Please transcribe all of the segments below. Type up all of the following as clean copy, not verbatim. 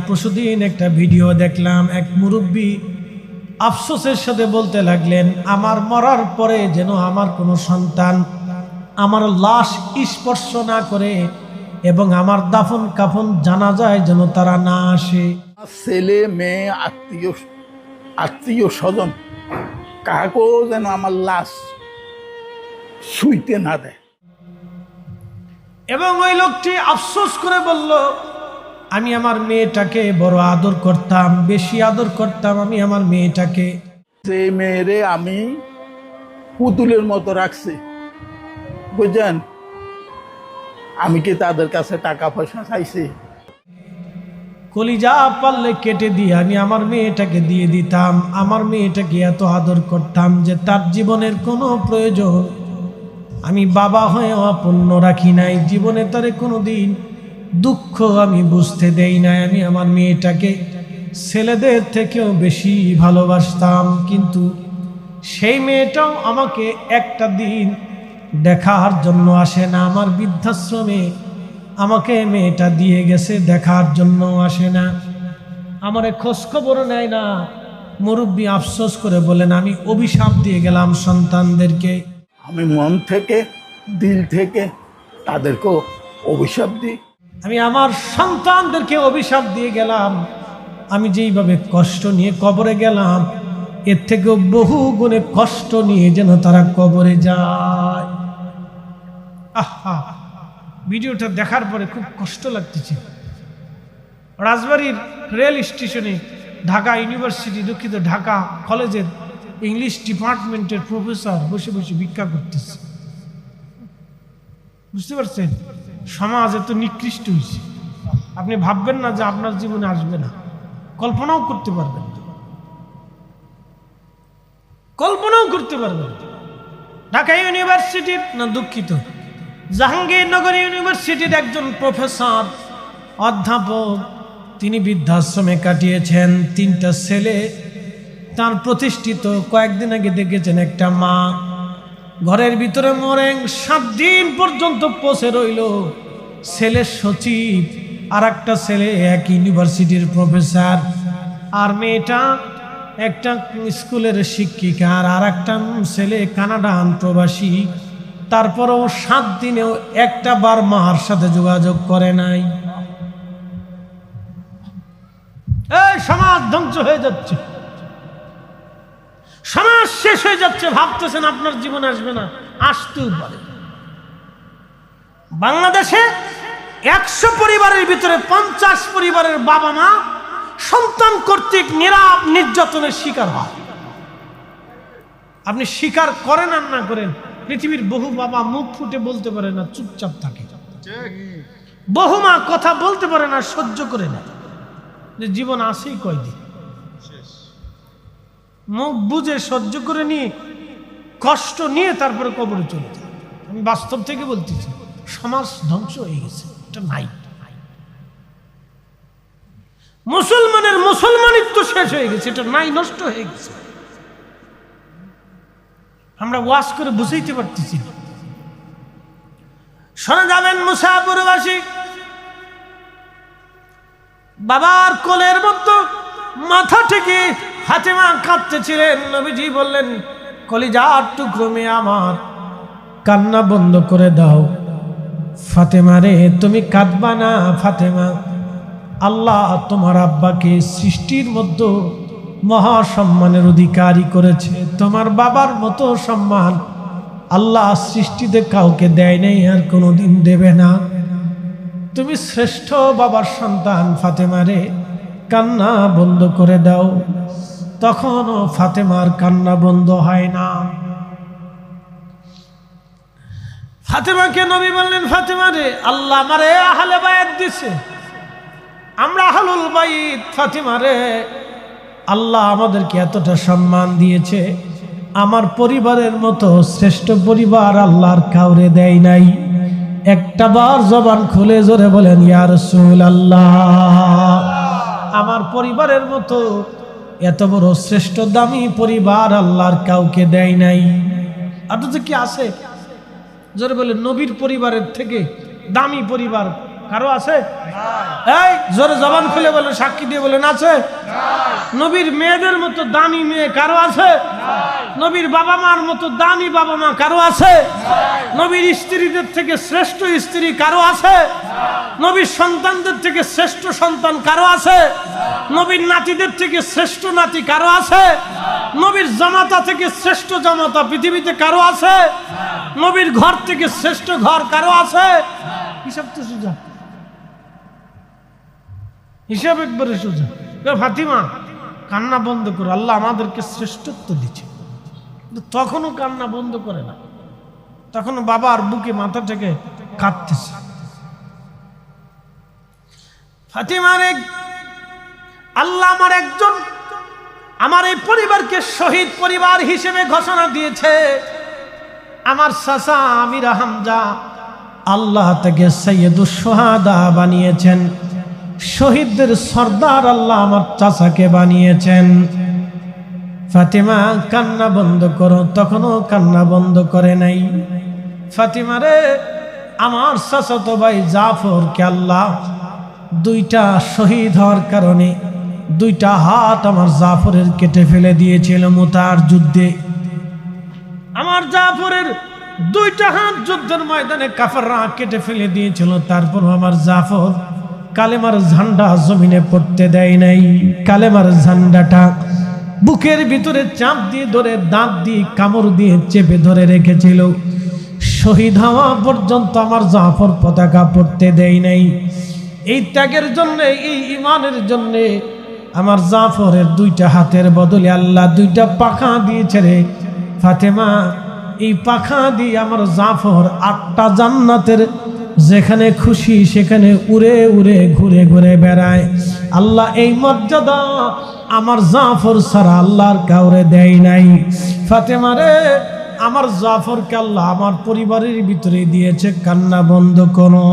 পরশুদিন একটা ভিডিও দেখলাম, এক মুরব্বী আফসোসের সাথে বলতে লাগলেন, আমার মরার পরে যেন আমার কোনো সন্তান আমার লাশ স্পর্শ না করে এবং আমার দাফন কাফন জানাজায় যেন তারা না আসে। ছেলে মেয়ে আত্মীয় স্বজন কাকেও যেন আমার লাশ শুইতে না দেয়। এবং ওই লোকটি আফসোস করে বলল, আমি আমার মেয়েটাকে বড় আদর করতাম, বেশি আদর করতাম আমি আমার মেয়েটাকে। সেই মেয়েরে আমি পুতুলের মতো রাখছি, বুঝছেন? আমি কি তাদের কাছে টাকা পয়সা চাইছি? কলিজা পারলে কেটে দিয়ে আমি আমার মেয়েটাকে দিয়ে দিতাম। আমার মেয়েটাকে এত আদর করতাম যে তার জীবনের কোনো প্রয়োজন আমি বাবা হয়ে অপূর্ণ রাখি নাই। জীবনে তারে কোনো দিন দুঃখ আমি বুঝতে দেই নাই। আমি আমার মেয়েটাকে ছেলেদের থেকেও বেশি ভালোবাসতাম, কিন্তু সেই মেয়েটাও আমাকে একটা দিন দেখার জন্য আসে না। আমার বৃদ্ধাশ্রমে আমাকে মেয়েটা দিয়ে গেছে, দেখার জন্য আসে না, আমারে খোঁজখবর নেয় না। মুরব্বী আফসোস করে বলেন, আমি অভিশাপ দিয়ে গেলাম সন্তানদেরকে। আমি মন থেকে দিল থেকে তাদেরকেও অভিশাপ দিই। আমি আমার সন্তানদেরকে অভিশাপ দিয়ে গেলাম, আমি যেইভাবে কষ্ট নিয়ে কবরে গেলাম এর থেকেও বহু গুণে কষ্ট নিয়ে যেন তারা কবরে যায়। আহা, ভিডিওটা দেখার পরে খুব কষ্ট লাগতেছে। রাজবাড়ির রেল স্টেশনে ঢাকা ইউনিভার্সিটি, দুঃখিত ঢাকা কলেজের ইংলিশ ডিপার্টমেন্টের প্রফেসর বসে বসে ভিক্ষা করতেছে। বুঝতে পারছেন? সমাজ এত নিকৃষ্ট হয়েছে, আপনি ভাববেন না যে আপনার জীবনে আসবে না, কল্পনাও করতে পারবেন না, কল্পনাও করতে পারবেন না। ঢাকা ইউনিভার্সিটির, না দুঃখিত, জাহাঙ্গীরনগর ইউনিভার্সিটির একজন প্রফেসর অধ্যাপক, তিনি বৃদ্ধাশ্রমে কাটিয়েছেন 3টা ছেলে। তার প্রতিষ্ঠিত, কয়েকদিন আগে দেখেছেন একটা মা ঘরের ভিতরে মরেন 7 দিন পর্যন্ত পচে রইল। ছেলে সচিব, আর একটা ছেলে এক ইউনিভার্সিটির প্রফেসর, আর মেয়েটা একটা স্কুলের শিক্ষিকা, আর একটা ছেলে কানাডান প্রবাসী। তারপরেও 7 দিনেও একটা বার মার সাথে যোগাযোগ করে নাই। এই সমাজ ধ্বংস হয়ে যাচ্ছে, সমাজ শেষ হয়ে যাচ্ছে। ভাবতেছেন আপনার জীবন আসবে না, আসতেও পারে। বাংলাদেশে 100 পরিবারের ভিতরে 50 পরিবারের বাবা মা সন্তান কর্তৃক নির্যাতনের শিকার হয়। আপনি স্বীকার করেন আর না করেন, পৃথিবীর বহু বাবা মুখ ফুটে বলতে পারে না, চুপচাপ থাকে। বহু মা কথা বলতে পারে না, সহ্য করে না, যে জীবন আসেই কয়দিন, মুখ বুঝে সহ্য করে নিয়ে কষ্ট নিয়ে তারপরে কবরে চলে যায়। আমি বাস্তব থেকে বলতেছি, সমাজ ধ্বংস হয়ে গেছে, এটা নাই। মুসলমানের মুসলমানিত্ব শেষ হয়ে গেছে, এটা নাই, নষ্ট হয়ে গেছে। আমরা ওয়াজ করে বুঝাইতে পারতেছি না। শোনা যাবেন মুসাফিরবাসী, বাবার কোলের মতো মাথা থেকে ফাতেমা কাঁদতেছিলেন। নবীজি বললেন, কলিজার টুকরো মেয়ে আমার, কান্না বন্ধ করে দাও। ফাতেমা রে, তুমি কাঁদবা না। ফাতেমা, আল্লাহ তোমার আব্বাকে সৃষ্টির মধ্যে মহা সম্মানের অধিকারী করেছে। তোমার বাবার মতো সম্মান আল্লাহ সৃষ্টিতে কাউকে দেয় নাই, আর কোনোদিন দেবে না। তুমি শ্রেষ্ঠ বাবার সন্তান। ফাতেমা রে, কান্না বন্ধ করে দাও। তখনও ফাতেমার কান্না বন্ধ হয় না। ফাতেমাকে নবী বললেন, ফাতেমা রে, আল্লাহ আমারে আহলে বায়াত দিছে, আমরা আহলুল বাইত। ফাতেমা রে, আল্লাহ আমাদেরকে এতটা সম্মান দিয়েছে, আমার পরিবারের মতো শ্রেষ্ঠ পরিবার আল্লাহর কাউরে দেয় নাই। একটা বার জবান খুলে জোরে বলেন, ইয়া রাসূলুল্লাহ, আমার পরিবারের মতো এত বড় শ্রেষ্ঠ দামি পরিবার আল্লাহর কাউকে দেয় নাই। আপনাদের কি আছে? জোরে বলেন, নবীর পরিবারের থেকে দামি পরিবার কারো আছে? এই জোরে জবান খুলে বলে, সাক্ষী দিয়ে বলেন আছে? নবীর মেয়েদের মতো দামি মেয়ে কারো আছে? নবীর বাবা মার মতো দামি বাবা মা কারো আছে? নবীর স্ত্রীদের থেকে শ্রেষ্ঠ স্ত্রী কারো আছে? নবীর সন্তানদের থেকে শ্রেষ্ঠ সন্তান কারো আছে? নবীর নাতিদের থেকে শ্রেষ্ঠ নাতি কারো আছে? নবীর জামাতা থেকে শ্রেষ্ঠ জামাতা পৃথিবীতে কারো আছে? নবীর ঘর থেকে শ্রেষ্ঠ ঘর কারো আছে? হিসাব তো সোজা, হিসাব একবারে সোজা। ফাতিমা কান্না বন্ধ করো, আল্লাহ আমাদেরকে শ্রেষ্ঠত্ব দিচ্ছে। তখনও কান্না বন্ধ করে না, তখন বাবার বুকে মাথা থেকে কাঁদতেছে। ফাতিমার আল্লাহ আমার এই পরিবারকে শহীদ পরিবার হিসেবে ঘোষণা দিয়েছে। আমার চাচা আমির হামজা আল্লাহ থেকে সৈয়দুস শুহাদা বানিয়েছেন, শহীদদের সর্দার আল্লাহ আমার চাচাকে বানিয়েছেন। ফাতিমা কান্না বন্ধ করো, তখনও কান্না বন্ধ করে নাই। ফাতিমারে আমার চাচাতো ভাই জাফরকে আল্লাহ দুইটা শহীদ হওয়ার কারণে দুইটা হাত আমার জাফরের কেটে ফেলে দিয়েছিল মুতার যুদ্ধে। আমার জাফরের দুইটা হাত যুদ্ধের ময়দানে কাফেররা কেটে ফেলে দিয়েছিল, তারপর আমার জাফর কালেমার ঝান্ডা জমিনে পড়তে দেয় নাই। কালেমার ঝান্ডাটা বুকের ভিতরে চাপ দিয়ে ধরে, দাঁত দিয়ে কামড় দিয়ে চেপে ধরে রেখেছিল। শহীদ হওয়া পর্যন্ত আমার জাফর পতাকা পড়তে দেয় নাই। এই ত্যাগের জন্য, এই ইমানের জন্য আমার জাফরের দুইটা হাতের বদলে আল্লাহ দুইটা পাখা দিয়েছে রে ফাতেমা। এই পাখা দিয়ে আমার জাফর 8টা জান্নাতের যেখানে খুশি সেখানে উড়ে উড়ে ঘুরে ঘুরে বেড়ায়। আল্লাহ এই মর্যাদা আমার জাফর ছাড়া আল্লাহর কাউরে দেয় নাই। ফাতেমা রে আমার জাফরকে আল্লাহ আমার পরিবারের ভিতরে দিয়েছে। কান্না বন্ধ করো।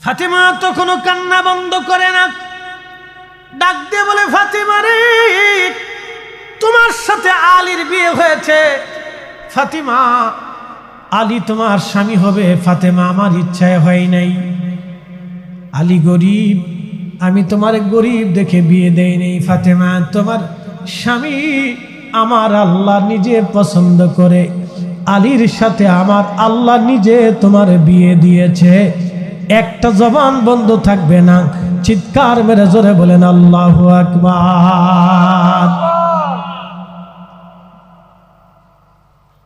ফাতেমা তখনও কান্না বন্ধ করে না, ডাক দিয়ে বলে, ফাতেমা রে তোমার সাথে আলীর বিয়ে হয়েছে। ফাতেমা আলী তোমার স্বামী হবে। ফাতেমা আমার ইচ্ছায় হয় নাই, আলী গরিব, আমি তোমার গরিব দেখে বিয়ে দেই নাই। ফাতেমা তোমার স্বামী আমার আল্লাহ নিজে পছন্দ করে, আলীর সাথে আমার আল্লাহ নিজে তোমার বিয়ে দিয়েছে। একটা জবান বন্ধ থাকবে না, চিৎকার মেরে জোরে বলেন আল্লাহু আকবার।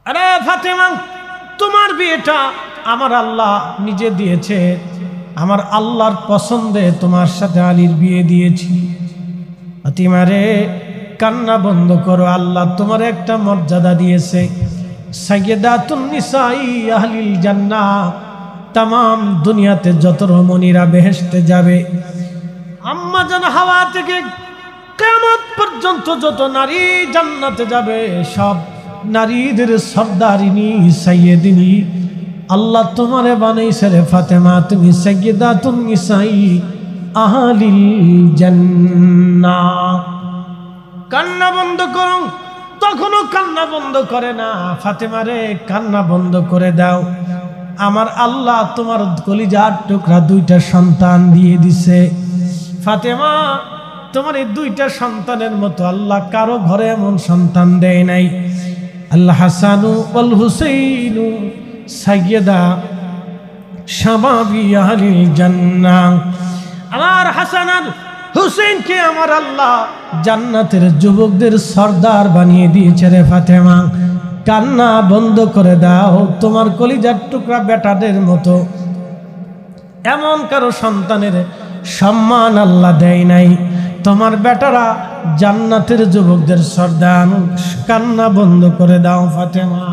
আরে ফাতেমা তোমার বিয়েটা আমার আল্লাহ নিজে দিয়েছে, আমার আল্লাহর পছন্দে তোমার সাথে আলীর বিয়ে দিয়েছি। ফাতেমা রে কান্না বন্ধ করো, আল্লাহ তোমার একটা মর্যাদা দিয়েছে, সাইয়্যিদাতুন নিসাই আহলিল জান্নাহ। তাম দুনিয়াতে যত রমণীরা বেহেশতে যাবে, আম্মা জান হাওয়া থেকে কিয়ামত পর্যন্ত যত নারী জান্নাতে যাবে, সব নারীদের সর্দারিনী সাইয়্যিদিনী আল্লাহ তোমারে বানাইছে রে ফাতেমা। তুমি সাইয়্যিদাতুন নিসাই আহলিল জান্নাহ। কান্না বন্ধ করো, তখনও কান্না বন্ধ করে না। ফাতেমা রে কান্না বন্ধ করে দাও, আমার আল্লাহ তোমার কলিজার টুকরা দুইটা সন্তান দিয়ে দিছে। ফাতেমা তোমার এই দুইটা সন্তানের মতো আল্লাহ কারো ঘরে এমন সন্তান দেয় নাই। আল্লাহ হাসানু ওয়াল হুসাইনু সাইয়্যিদা শাবাবি আহলিল জান্নাহ। আমার হাসান আর হুসেইনকে আমার আল্লাহ জান্নাতের যুবকদের সর্দার বানিয়ে দিয়েছে রে ফাতেমা। কান্না বন্ধ করে দাও, তোমার কলিজার টুকরা বেটাদের মতো এমন কারো সন্তানের সম্মান আল্লাহ দেয় নাই। তোমার বেটারা জান্নাতের যুবকদের সর্দার। কান্না বন্ধ করে দাও ফাতেমা।